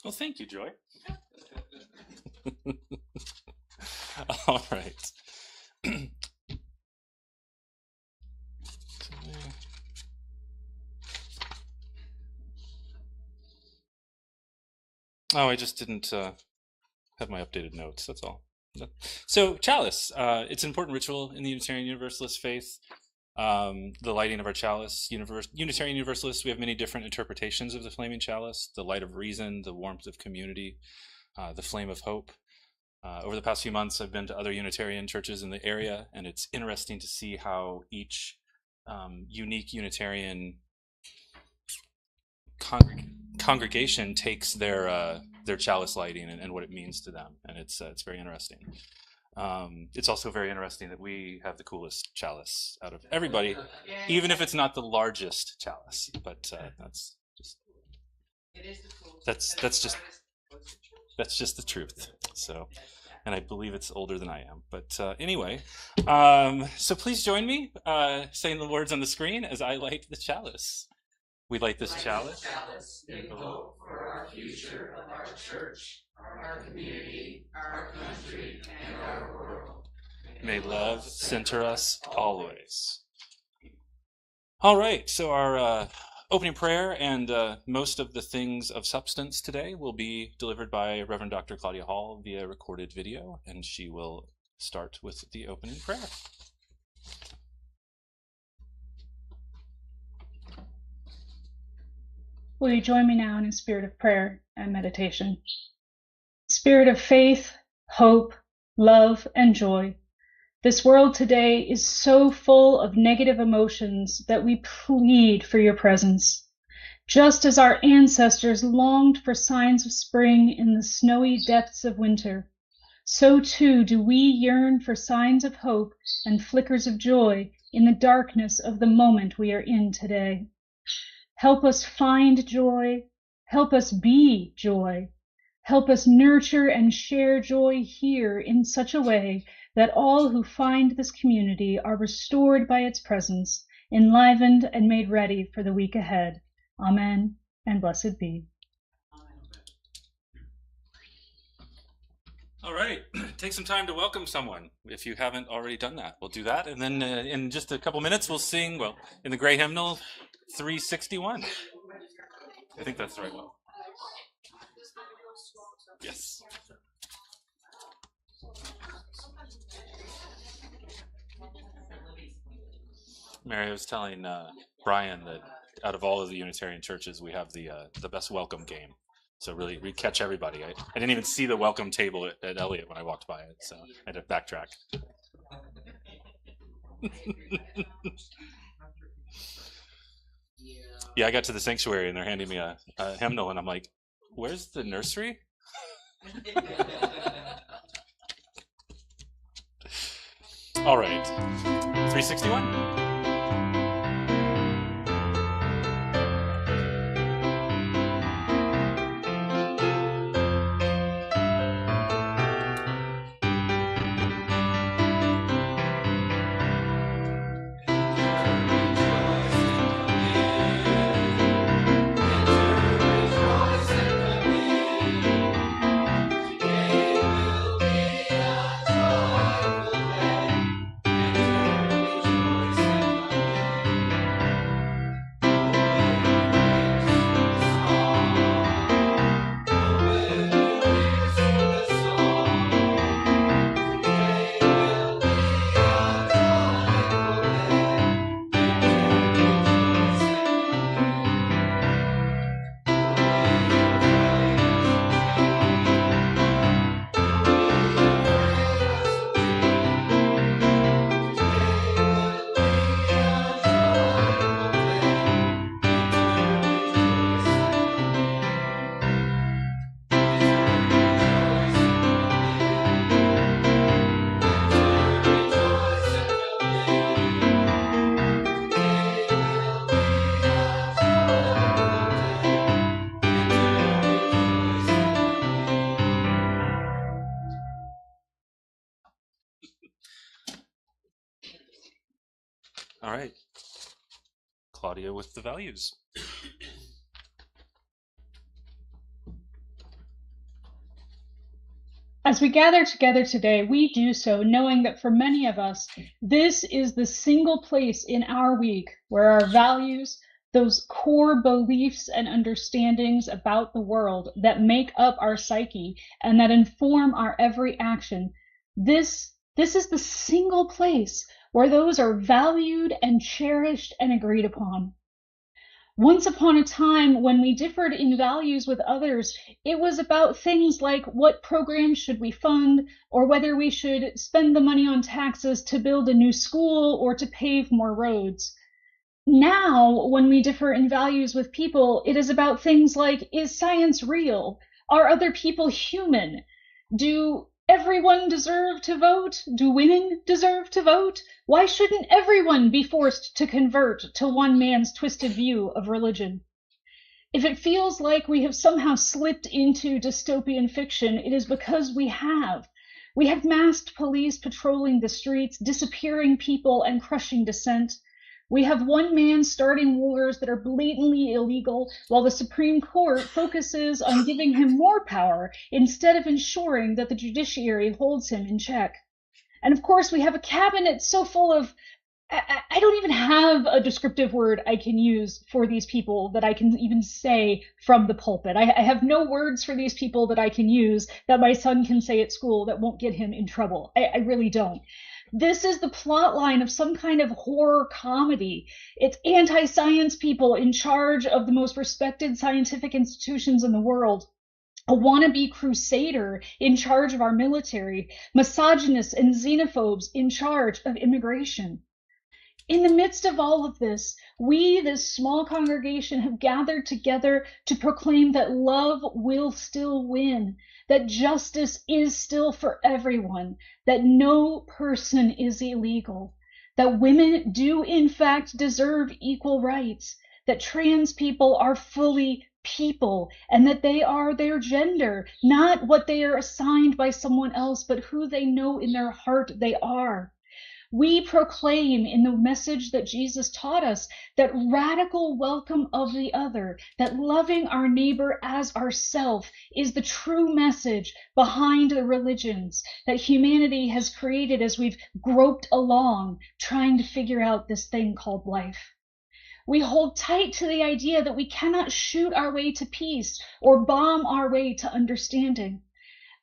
Well, thank you, Joy. All right. Oh, I just didn't have my updated notes. That's all. So, chalice. It's an important ritual in the Unitarian Universalist faith. The lighting of our chalice. Unitarian Universalists, we have many different interpretations of the flaming chalice: the light of reason, the warmth of community, the flame of hope. Over the past few months, I've been to other Unitarian churches in the area, and it's interesting to see how each unique Unitarian congregation takes their chalice lighting and what it means to them, and it's very interesting. It's also very interesting that we have the coolest chalice out of everybody, even if it's not the largest chalice. But that's just the truth. So, and I believe it's older than I am. But anyway, so please join me saying the words on the screen as I light the chalice. We light this chalice in hope for our future of our church, our community, our country, and our world. May love center us always. All right, so our opening prayer and most of the things of substance today will be delivered by Reverend Dr. Claudia Hall via recorded video, and she will start with the opening prayer. Will you join me now in a spirit of prayer and meditation? Spirit of faith, hope, love, and joy. This world today is so full of negative emotions that we plead for your presence. Just as our ancestors longed for signs of spring in the snowy depths of winter, so too do we yearn for signs of hope and flickers of joy in the darkness of the moment we are in today. Help us find joy. Help us be joy. Help us nurture and share joy here in such a way that all who find this community are restored by its presence, enlivened and made ready for the week ahead. Amen, and blessed be. All right, take some time to welcome someone if you haven't already done that. We'll do that, and then in just a couple minutes we'll sing, well, in the Gray Hymnal, 361. I think that's the right one. Yes. Mary, I was telling Brian that out of all of the Unitarian churches, we have the best welcome game. So really, we catch everybody. I didn't even see the welcome table at Elliott when I walked by it, so I had to backtrack. Yeah, I got to the sanctuary and they're handing me a hymnal, and I'm like, "Where's the nursery?" All right, 361. All right, Claudia with the values. As we gather together today, we do so knowing that for many of us, this is the single place in our week where our values, those core beliefs and understandings about the world that make up our psyche and that inform our every action, this is the single place where those are valued and cherished and agreed upon. Once upon a time, when we differed in values with others, it was about things like what programs should we fund, or whether we should spend the money on taxes to build a new school or to pave more roads. Now, when we differ in values with people, it is about things like, is science real? Are other people human? Do everyone deserve to vote? Do women deserve to vote? Why shouldn't everyone be forced to convert to one man's twisted view of religion? If it feels like we have somehow slipped into dystopian fiction, it is because we have. We have masked police patrolling the streets, disappearing people and crushing dissent. We have one man starting wars that are blatantly illegal, while the Supreme Court focuses on giving him more power instead of ensuring that the judiciary holds him in check. And of course, we have a cabinet so full of I don't even have a descriptive word I can use for these people that I can even say from the pulpit. I have no words for these people that I can use that my son can say at school that won't get him in trouble. I really don't. This is the plot line of some kind of horror comedy. It's anti-science people in charge of the most respected scientific institutions in the world, a wannabe crusader in charge of our military, misogynists and xenophobes in charge of immigration. In the midst of all of this, we, this small congregation, have gathered together to proclaim that love will still win, that justice is still for everyone, that no person is illegal, that women do in fact deserve equal rights, that trans people are fully people, and that they are their gender, not what they are assigned by someone else, but who they know in their heart they are. We proclaim in the message that Jesus taught us that radical welcome of the other, that loving our neighbor as ourself is the true message behind the religions that humanity has created as we've groped along trying to figure out this thing called life. We hold tight to the idea that we cannot shoot our way to peace or bomb our way to understanding.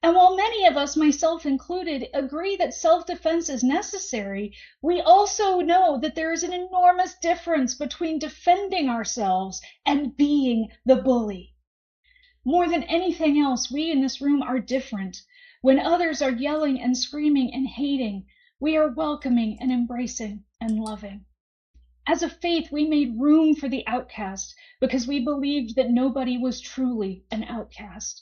And while many of us, myself included, agree that self-defense is necessary, we also know that there is an enormous difference between defending ourselves and being the bully. More than anything else, we in this room are different. When others are yelling and screaming and hating, we are welcoming and embracing and loving. As a faith, we made room for the outcast because we believed that nobody was truly an outcast.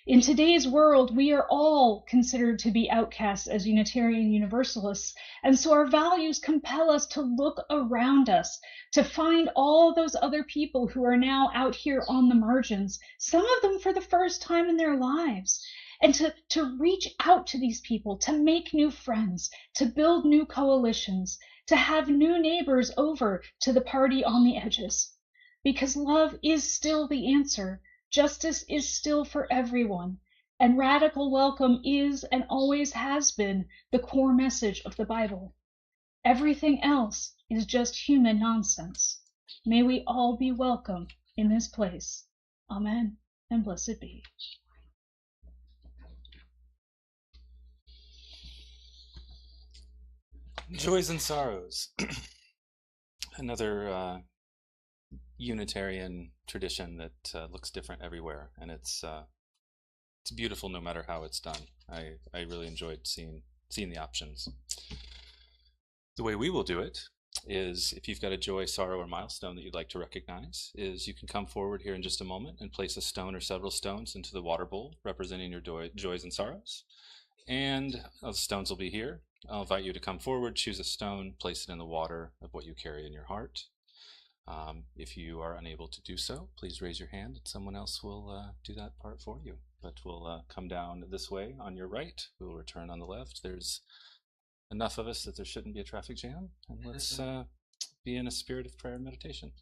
In today's world, we are all considered to be outcasts as Unitarian Universalists, and so our values compel us to look around us, to find all those other people who are now out here on the margins, some of them for the first time in their lives, and to reach out to these people, to make new friends, to build new coalitions, to have new neighbors over to the party on the edges. Because love is still the answer. Justice is still for everyone, and radical welcome is and always has been the core message of the Bible. Everything else is just human nonsense. May we all be welcome in this place. Amen, and blessed be. Joys and sorrows. Another Unitarian tradition that looks different everywhere, and it's beautiful no matter how it's done. I really enjoyed seeing the options. The way we will do it is, if you've got a joy, sorrow, or milestone that you'd like to recognize, is you can come forward here in just a moment and place a stone or several stones into the water bowl representing your joys and sorrows. And the stones will be here. I'll invite you to come forward, choose a stone, place it in the water of what you carry in your heart. If you are unable to do so, please raise your hand and someone else will do that part for you. But we'll come down this way on your right. We'll return on the left. There's enough of us that there shouldn't be a traffic jam. And let's be in a spirit of prayer and meditation.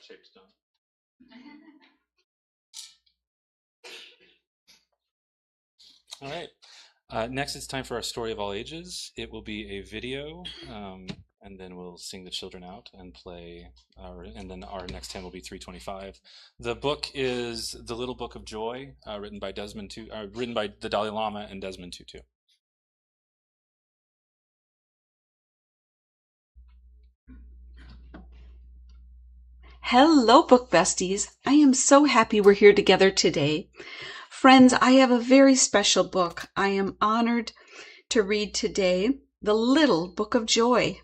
shaped stone. All right. Next, it's time for our story of all ages. It will be a video, and then we'll sing the children out and play. And then our next hymn will be 325. The book is The Little Book of Joy, written by written by the Dalai Lama and Desmond Tutu. Hello, book besties. I am so happy we're here together today. Friends, I have a very special book I am honored to read today, The Little Book of Joy,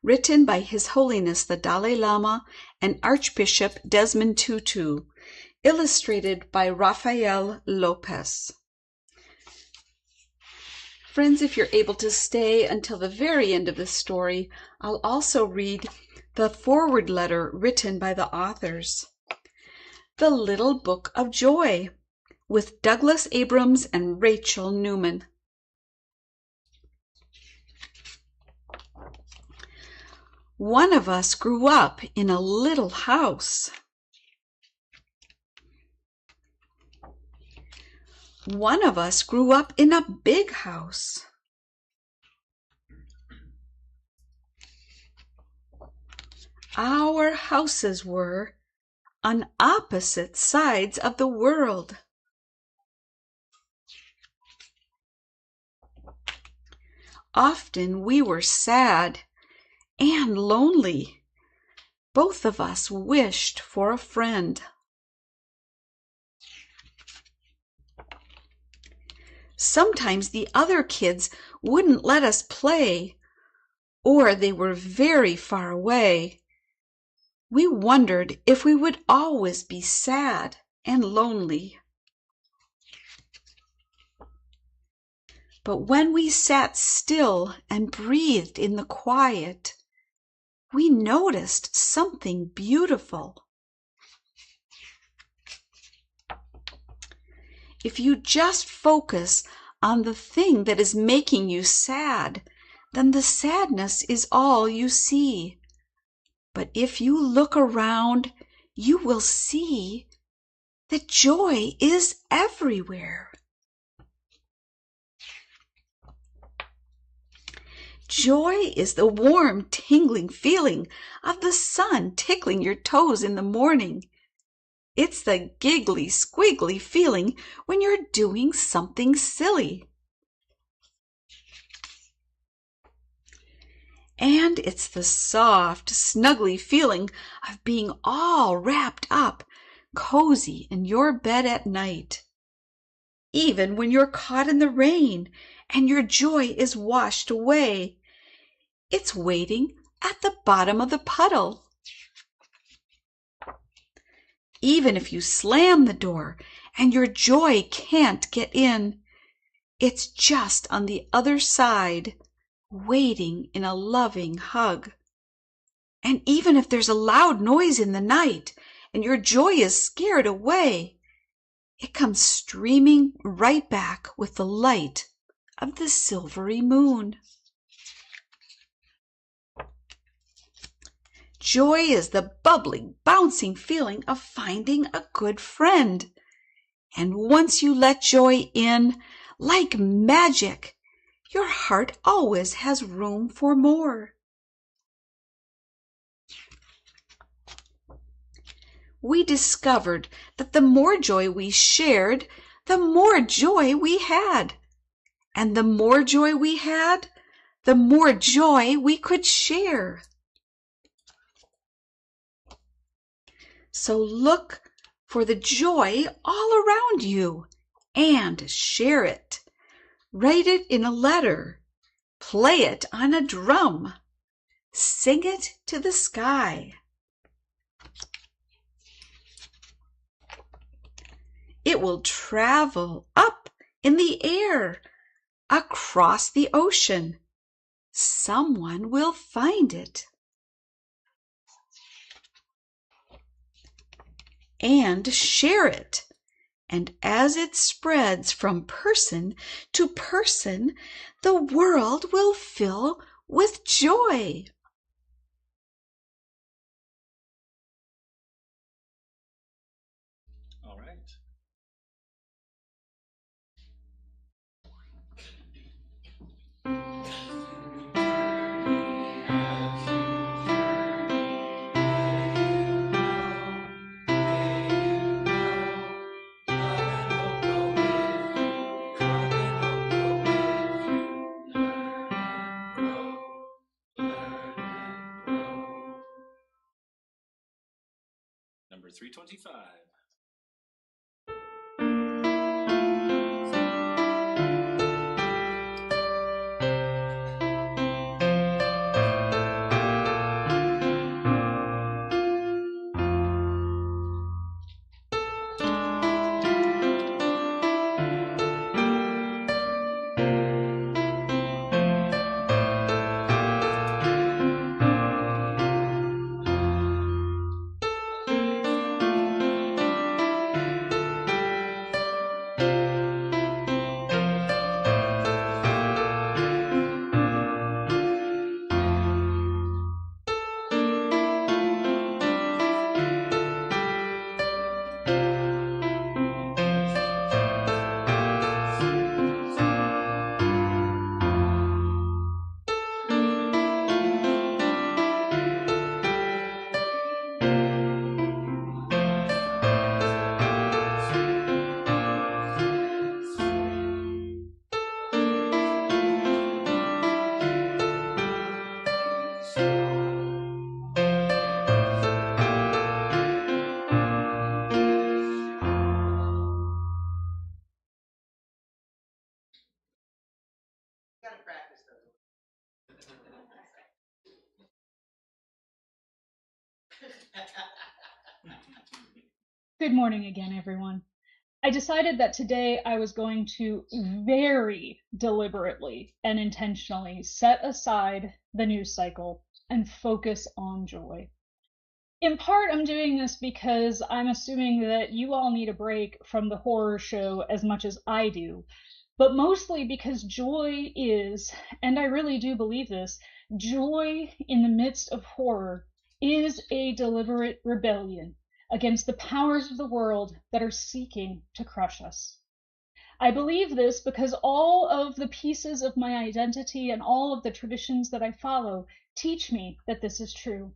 written by His Holiness the Dalai Lama and Archbishop Desmond Tutu, illustrated by Rafael Lopez. Friends, if you're able to stay until the very end of the story, I'll also read the forward letter written by the authors. The Little Book of Joy, with Douglas Abrams and Rachel Newman. One of us grew up in a little house. One of us grew up in a big house. Our houses were on opposite sides of the world. Often we were sad and lonely. Both of us wished for a friend. Sometimes the other kids wouldn't let us play, or they were very far away. We wondered if we would always be sad and lonely. But when we sat still and breathed in the quiet, we noticed something beautiful. If you just focus on the thing that is making you sad, then the sadness is all you see. But if you look around, you will see that joy is everywhere. Joy is the warm, tingling feeling of the sun tickling your toes in the morning. It's the giggly, squiggly feeling when you're doing something silly. And it's the soft, snuggly feeling of being all wrapped up, cozy in your bed at night. Even when you're caught in the rain and your joy is washed away, it's waiting at the bottom of the puddle. Even if you slam the door and your joy can't get in, it's just on the other side, waiting in a loving hug. And even if there's a loud noise in the night and your joy is scared away, it comes streaming right back with the light of the silvery moon. Joy is the bubbling, bouncing feeling of finding a good friend. And once you let joy in, like magic, your heart always has room for more. We discovered that the more joy we shared, the more joy we had. And the more joy we had, the more joy we could share. So look for the joy all around you and share it. Write it in a letter. Play it on a drum. Sing it to the sky. It will travel up in the air, across the ocean. Someone will find it and share it. And as it spreads from person to person, the world will fill with joy. 325. Good morning again, everyone. I decided that today I was going to very deliberately and intentionally set aside the news cycle and focus on joy. In part, I'm doing this because I'm assuming that you all need a break from the horror show as much as I do, but mostly because joy is, and I really do believe this, joy in the midst of horror is a deliberate rebellion against the powers of the world that are seeking to crush us. I believe this because all of the pieces of my identity and all of the traditions that I follow teach me that this is true.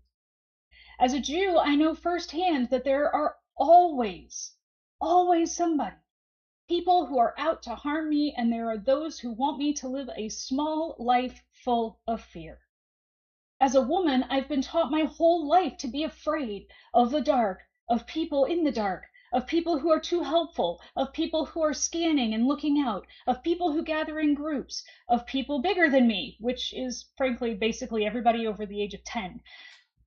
As a Jew, I know firsthand that there are always somebody, people who are out to harm me, and there are those who want me to live a small life full of fear. As a woman, I've been taught my whole life to be afraid of the dark, of people in the dark, of people who are too helpful, of people who are scanning and looking out, of people who gather in groups, of people bigger than me, which is frankly basically everybody over the age of 10,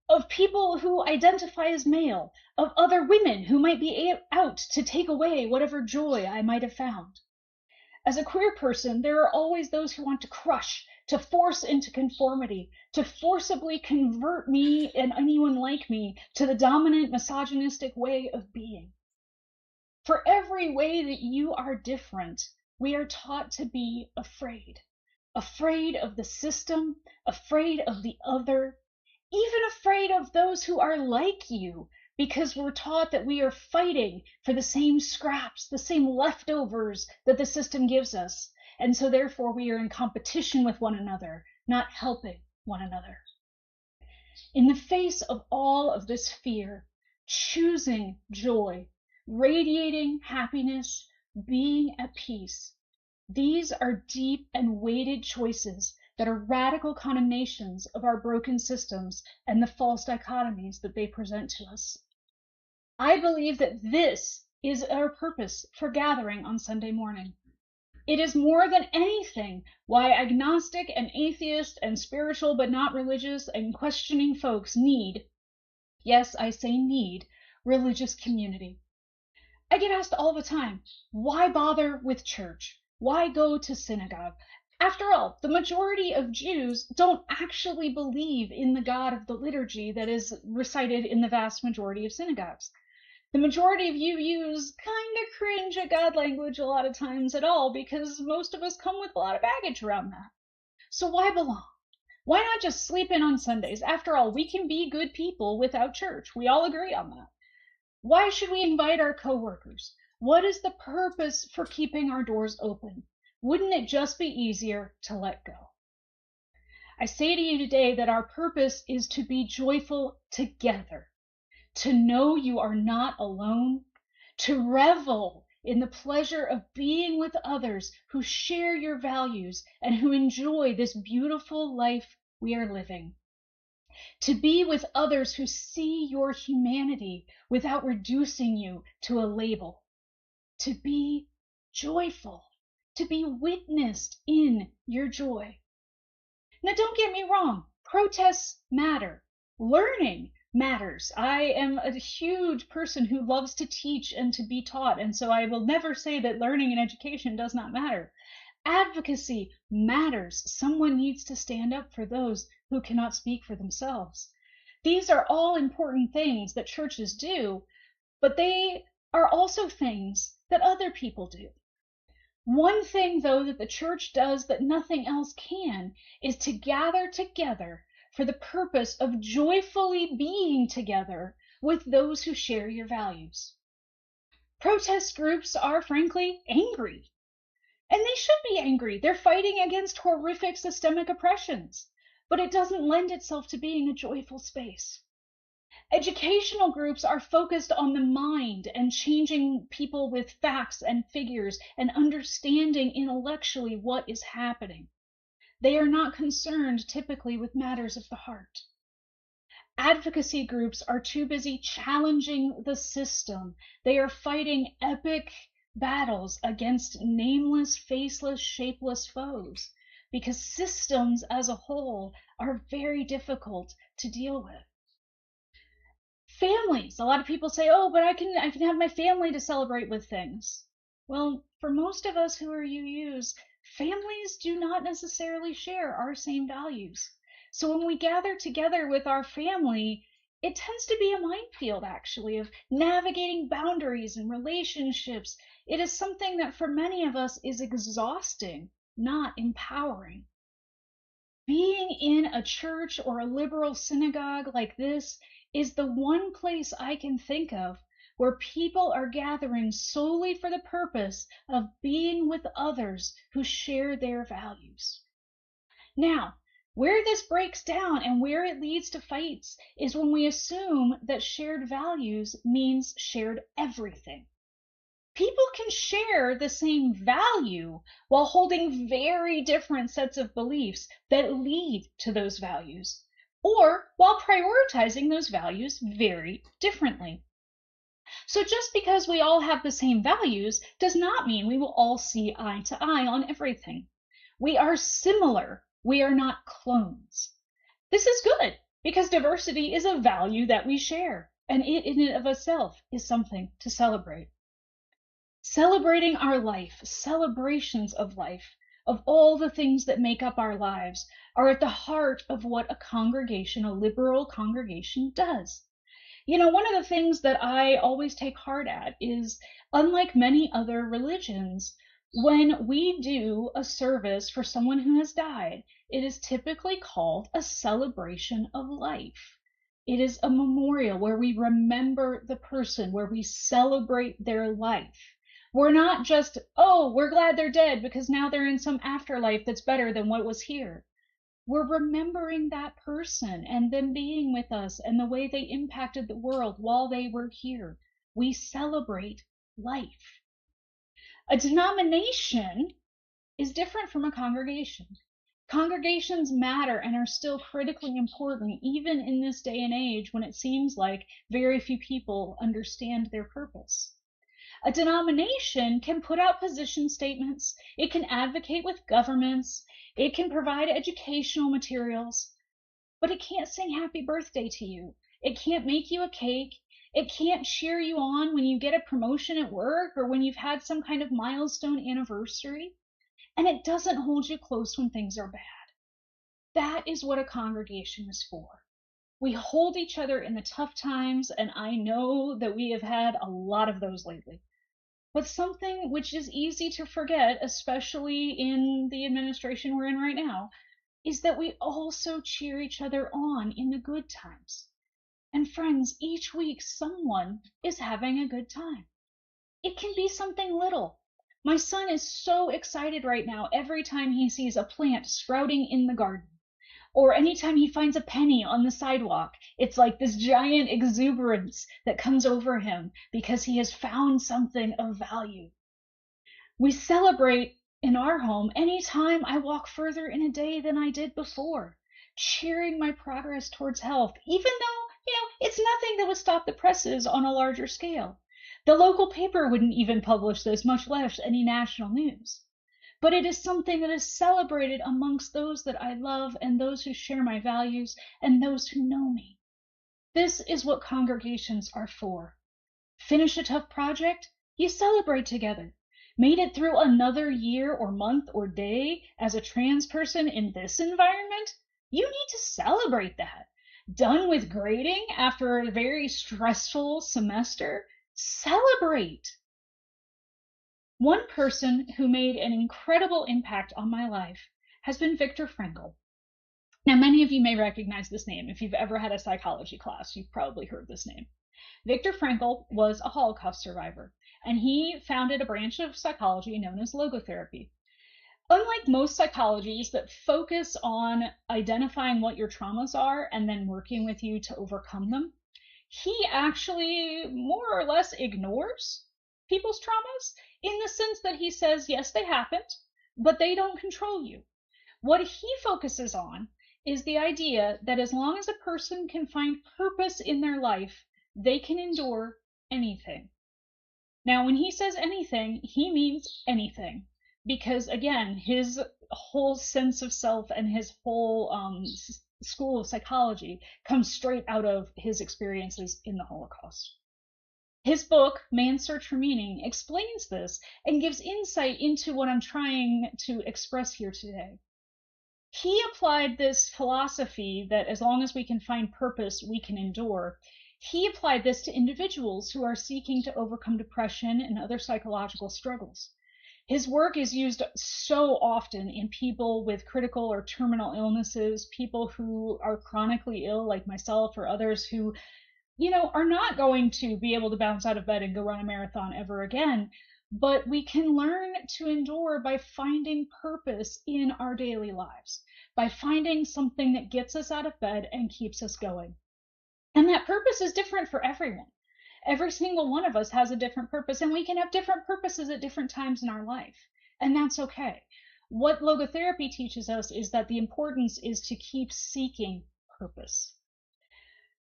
of people who identify as male, of other women who might be out to take away whatever joy I might have found. As a queer person, there are always those who want to crush, to force into conformity, to forcibly convert me and anyone like me to the dominant misogynistic way of being. For every way that you are different, we are taught to be afraid. Afraid of the system, afraid of the other, even afraid of those who are like you, because we're taught that we are fighting for the same scraps, the same leftovers that the system gives us. And so therefore we are in competition with one another, not helping one another. In the face of all of this fear, choosing joy, radiating happiness, being at peace, these are deep and weighted choices that are radical condemnations of our broken systems and the false dichotomies that they present to us. I believe that this is our purpose for gathering on Sunday morning. It is more than anything why agnostic and atheist and spiritual but not religious and questioning folks need, yes, I say need, religious community. I get asked all the time, why bother with church? Why go to synagogue? After all, the majority of Jews don't actually believe in the God of the liturgy that is recited in the vast majority of synagogues. The majority of you use kind of cringe at God language a lot of times at all because most of us come with a lot of baggage around that. So why belong? Why not just sleep in on Sundays? After all, we can be good people without church. We all agree on that. Why should we invite our coworkers? What is the purpose for keeping our doors open? Wouldn't it just be easier to let go? I say to you today that our purpose is to be joyful together, to know you are not alone, to revel in the pleasure of being with others who share your values and who enjoy this beautiful life we are living. to be with others who see your humanity without reducing you to a label, to be joyful, to be witnessed in your joy. Now, don't get me wrong, protests matter. Learning matters. I am a huge person who loves to teach and to be taught, and so I will never say that learning and education does not matter. Advocacy matters. Someone needs to stand up for those who cannot speak for themselves. These are all important things that churches do, but they are also things that other people do. One thing, though, that the church does that nothing else can is to gather together for the purpose of joyfully being together with those who share your values. Protest groups are, frankly, angry. And they should be angry. They're fighting against horrific systemic oppressions. But it doesn't lend itself to being a joyful space. Educational groups are focused on the mind and changing people with facts and figures and understanding intellectually what is happening. They are not concerned typically with matters of the heart. Advocacy groups are too busy challenging the system. They are fighting epic battles against nameless, faceless, shapeless foes because systems as a whole are very difficult to deal with. Families. A lot of people say, oh, but I can have my family to celebrate with things. Well, for most of us who are UUs, families do not necessarily share our same values. So when we gather together with our family, it tends to be a minefield, actually, of navigating boundaries and relationships. It is something that for many of us is exhausting, not empowering. Being in a church or a liberal synagogue like this is the one place I can think of where people are gathering solely for the purpose of being with others who share their values. Now, where this breaks down and where it leads to fights is when we assume that shared values means shared everything. People can share the same value while holding very different sets of beliefs that lead to those values, or while prioritizing those values very differently. So just because we all have the same values does not mean we will all see eye to eye on everything. We are similar. We are not clones. This is good because diversity is a value that we share, and it in and of itself is something to celebrate. Celebrating our life, celebrations of life, of all the things that make up our lives, are at the heart of what a congregation, a liberal congregation, does. You know, one of the things that I always take heart at is, unlike many other religions, when we do a service for someone who has died, it is typically called a celebration of life. It is a memorial where we remember the person, where we celebrate their life. We're not just, oh, we're glad they're dead because now they're in some afterlife that's better than what was here. We're remembering that person and them being with us and the way they impacted the world while they were here. We celebrate life. A denomination is different from a congregation. Congregations matter and are still critically important, even in this day and age when it seems like very few people understand their purpose. A denomination can put out position statements, it can advocate with governments, it can provide educational materials, but it can't sing happy birthday to you. It can't make you a cake. It can't cheer you on when you get a promotion at work or when you've had some kind of milestone anniversary. And it doesn't hold you close when things are bad. That is what a congregation is for. We hold each other in the tough times, and I know that we have had a lot of those lately. But something which is easy to forget, especially in the administration we're in right now, is that we also cheer each other on in the good times. And friends, each week someone is having a good time. It can be something little. My son is so excited right now every time he sees a plant sprouting in the garden. Or anytime he finds a penny on the sidewalk, it's like this giant exuberance that comes over him because he has found something of value. We celebrate in our home anytime I walk further in a day than I did before. cheering my progress towards health, even though, it's nothing that would stop the presses on a larger scale. The local paper wouldn't even publish this, much less any national news. But it is something that is celebrated amongst those that I love and those who share my values and those who know me. This is what congregations are for. Finish a tough project, you celebrate together. Made it through another year or month or day as a trans person in this environment, you need to celebrate that. Done with grading after a very stressful semester, celebrate. One person who made an incredible impact on my life has been Viktor Frankl. Now, many of you may recognize this name. If you've ever had a psychology class, you've probably heard this name. Viktor Frankl was a Holocaust survivor, and he founded a branch of psychology known as logotherapy. Unlike most psychologies that focus on identifying what your traumas are and then working with you to overcome them, he actually more or less ignores people's traumas in the sense that he says, yes, they happened, but they don't control you. What he focuses on is the idea that as long as a person can find purpose in their life, they can endure anything. Now, when he says anything, he means anything. Because again, his whole sense of self and his whole school of psychology comes straight out of his experiences in the Holocaust. His book, Man's Search for Meaning, explains this and gives insight into what I'm trying to express here today. He applied this philosophy that as long as we can find purpose, we can endure. He applied this to individuals who are seeking to overcome depression and other psychological struggles. His work is used so often in people with critical or terminal illnesses, people who are chronically ill like myself or others who are not going to be able to bounce out of bed and go run a marathon ever again, but we can learn to endure by finding purpose in our daily lives, by finding something that gets us out of bed and keeps us going. And that purpose is different for everyone. Every single one of us has a different purpose, and we can have different purposes at different times in our life, and that's okay. What logotherapy teaches us is that the importance is to keep seeking purpose.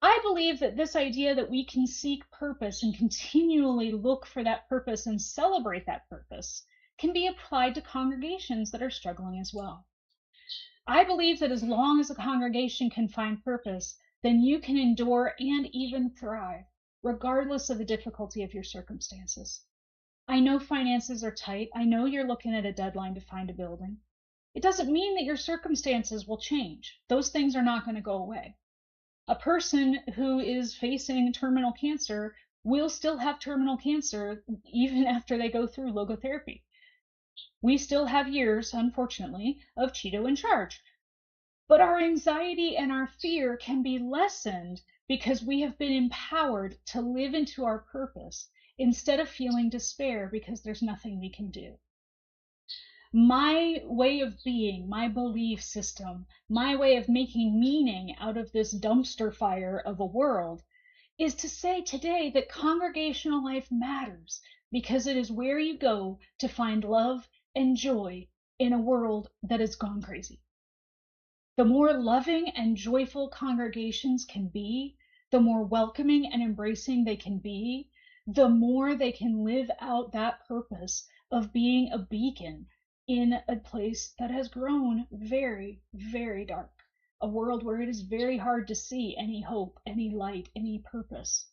I believe that this idea that we can seek purpose and continually look for that purpose and celebrate that purpose can be applied to congregations that are struggling as well. I believe that as long as a congregation can find purpose, then you can endure and even thrive, regardless of the difficulty of your circumstances. I know finances are tight. I know you're looking at a deadline to find a building. It doesn't mean that your circumstances will change. Those things are not going to go away. A person who is facing terminal cancer will still have terminal cancer even after they go through logotherapy. We still have years, unfortunately, of Cheeto in charge. But our anxiety and our fear can be lessened because we have been empowered to live into our purpose instead of feeling despair because there's nothing we can do. My way of being, my belief system, my way of making meaning out of this dumpster fire of a world is to say today that congregational life matters because it is where you go to find love and joy in a world that has gone crazy. The more loving and joyful congregations can be, the more welcoming and embracing they can be, the more they can live out that purpose of being a beacon in a place that has grown very, very dark, a world where it is very hard to see any hope, any light, any purpose.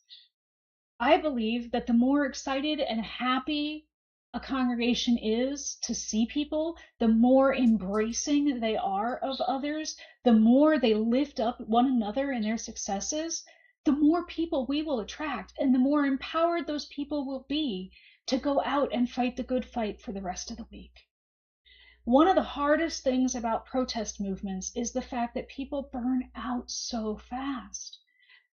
I believe that the more excited and happy a congregation is to see people, the more embracing they are of others, the more they lift up one another in their successes, the more people we will attract and the more empowered those people will be to go out and fight the good fight for the rest of the week. One of the hardest things about protest movements is the fact that people burn out so fast.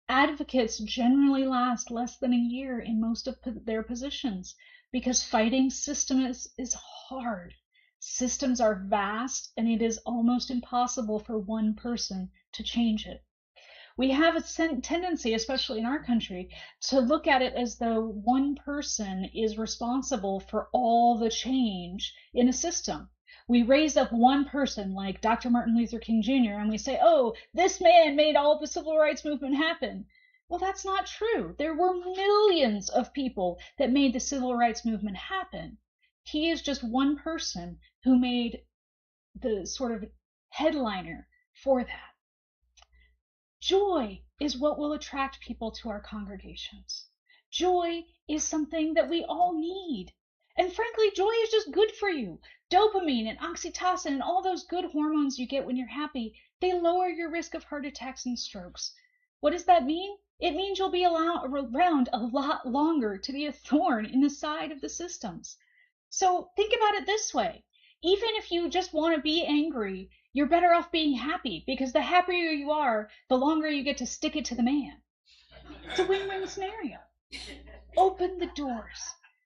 Advocates generally last less than a year in most of their positions because fighting systems is hard. Systems are vast, and it is almost impossible for one person to change it. We have a tendency, especially in our country, to look at it as though one person is responsible for all the change in a system. We raise up one person like Dr. Martin Luther King Jr. and we say, oh, this man made all the civil rights movement happen. Well, that's not true. There were millions of people that made the civil rights movement happen. He is just one person who made the sort of headliner for that. Joy is what will attract people to our congregations. Joy is something that we all need. And frankly, joy is just good for you. Dopamine and oxytocin and all those good hormones you get when you're happy, they lower your risk of heart attacks and strokes. What does that mean? It means you'll be around a lot longer to be a thorn in the side of the systems. So think about it this way. Even if you just want to be angry, you're better off being happy, because the happier you are, the longer you get to stick it to the man. It's a win-win scenario. Open the doors.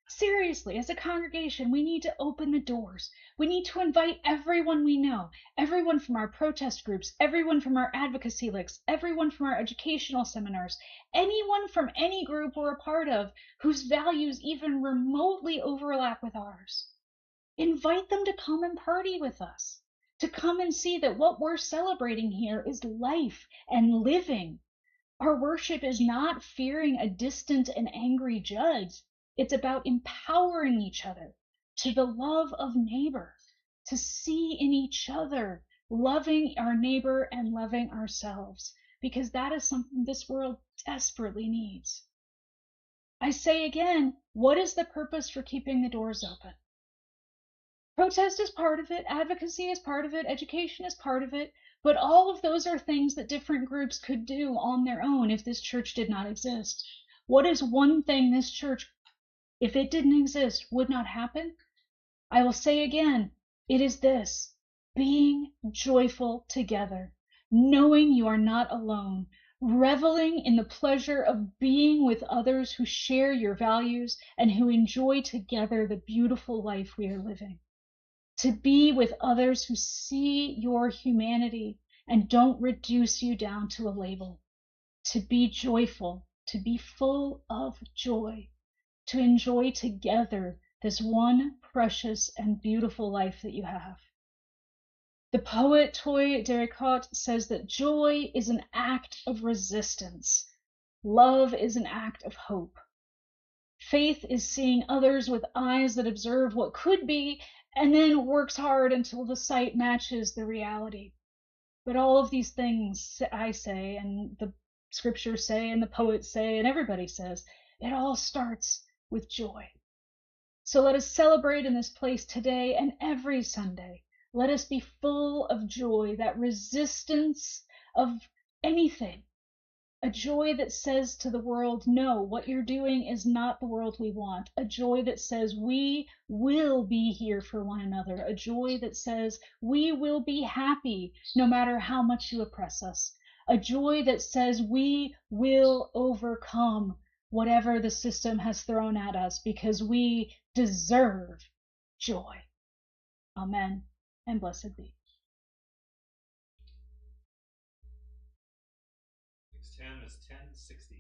Seriously, as a congregation, we need to open the doors. We need to invite everyone we know, everyone from our protest groups, everyone from our advocacy licks, everyone from our educational seminars, anyone from any group we're a part of whose values even remotely overlap with ours. Invite them to come and party with us, to come and see that what we're celebrating here is life and living. Our worship is not fearing a distant and angry judge. It's about empowering each other to the love of neighbor, to see in each other, loving our neighbor and loving ourselves, because that is something this world desperately needs. I say again, what is the purpose for keeping the doors open? Protest is part of it, advocacy is part of it, education is part of it, but all of those are things that different groups could do on their own if this church did not exist. What is one thing this church, if it didn't exist, would not happen? I will say again, it is this: being joyful together, knowing you are not alone, reveling in the pleasure of being with others who share your values and who enjoy together the beautiful life we are living. To be with others who see your humanity and don't reduce you down to a label. To be joyful, to be full of joy, to enjoy together this one precious and beautiful life that you have. The poet Toy Derricott says that joy is an act of resistance. Love is an act of hope. Faith is seeing others with eyes that observe what could be and then works hard until the sight matches the reality. But all of these things I say, and the scriptures say, and the poets say, and everybody says, it all starts with joy. So let us celebrate in this place today and every Sunday. Let us be full of joy, that resistance of anything. A joy that says to the world, no, what you're doing is not the world we want. A joy that says we will be here for one another. A joy that says we will be happy no matter how much you oppress us. A joy that says we will overcome whatever the system has thrown at us because we deserve joy. Amen, and blessed be. 610 is 1060.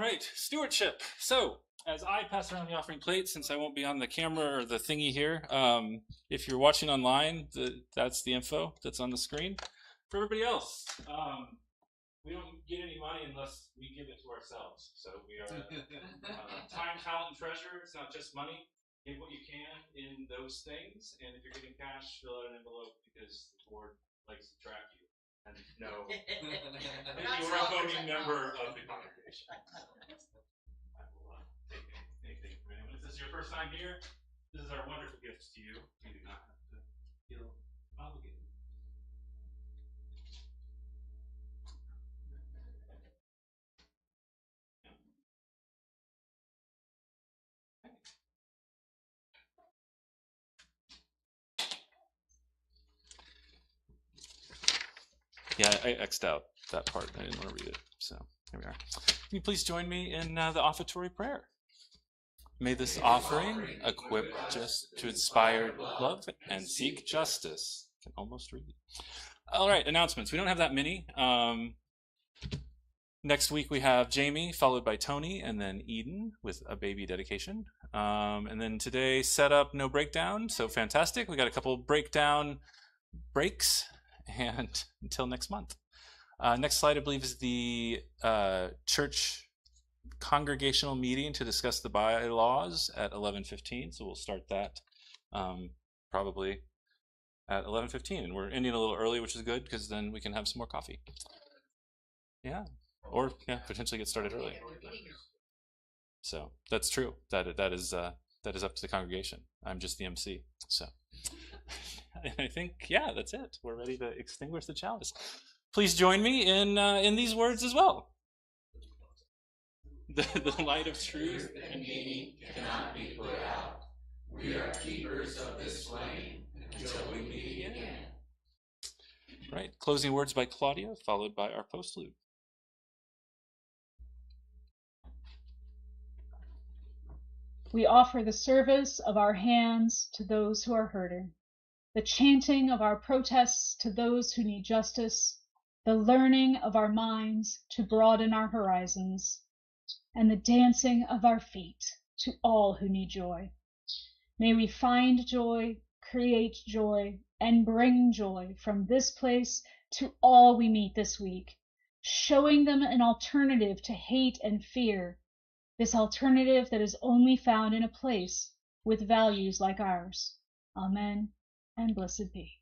right, stewardship. So, as I pass around the offering plate, since I won't be on the camera or the thingy here, if you're watching online, that's the info that's on the screen. For everybody else, we don't get any money unless we give it to ourselves. So we are time, talent, and treasure. It's not just money. Give what you can in those things, and if you're getting cash, fill out an envelope because the board likes to track you and know that you're a voting member of the congregation. I will take anything from anyone. If this is your first time here, this is our wonderful gift to you. You do not have to feel obligated. Yeah, I X'd out that part. I didn't want to read it. So here we are. Can you please join me in the offertory prayer? May this offering equip just to inspire love and seek justice. I can almost read. All right, announcements. We don't have that many. Next week we have Jamie, followed by Tony, and then Eden with a baby dedication. And then today, setup, no breakdown. So fantastic. We got a couple breakdown breaks. And until next month. Next slide, I believe, is the church congregational meeting to discuss the bylaws at 11:15. So we'll start that probably at 11:15. And we're ending a little early, which is good because then we can have some more coffee. Yeah, or yeah, potentially get started early. So that's true. That is up to the congregation. I'm just the MC. So. I think, yeah, that's it. We're ready to extinguish the chalice. Please join me in these words as well. The light of truth and meaning cannot be put out. We are keepers of this flame until we meet again. Right. Closing words by Claudia, followed by our postlude. We offer the service of our hands to those who are hurting, the chanting of our protests to those who need justice, the learning of our minds to broaden our horizons, and the dancing of our feet to all who need joy. May we find joy, create joy, and bring joy from this place to all we meet this week, showing them an alternative to hate and fear, this alternative that is only found in a place with values like ours. Amen and blessed be.